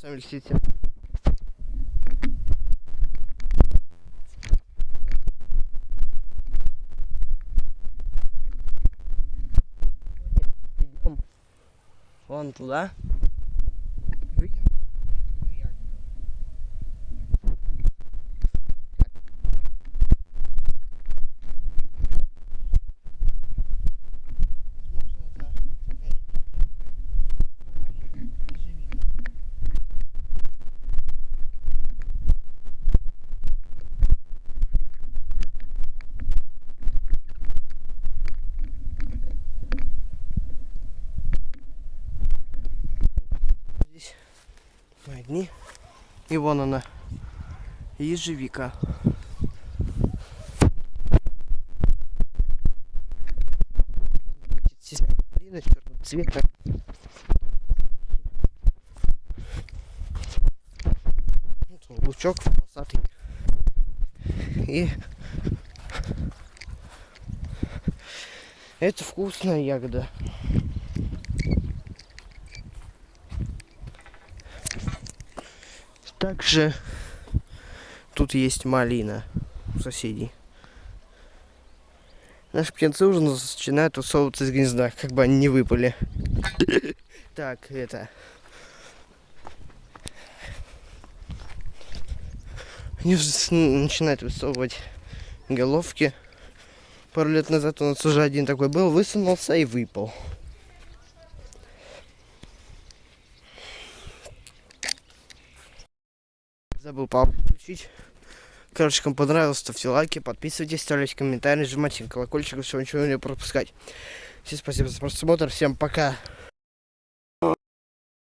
Сами летите. Идем вон туда. Видим? Здесь одни. И вон она. Ежевика. Здесь малина черного цвета. Вот лучок полосатый. И это вкусная ягода. Также тут есть малина у соседей. Наши птенцы уже начинают высовываться из гнезда, как бы они не выпали. Так, это... Они уже начинают высовывать головки. Пару лет назад у нас уже один такой был, высунулся и выпал. Забыл папу включить. Короче, кому понравилось, ставьте лайки, подписывайтесь, ставьте комментарии, нажимайте на колокольчик, чтобы ничего не пропускать. Всем спасибо за просмотр, всем пока.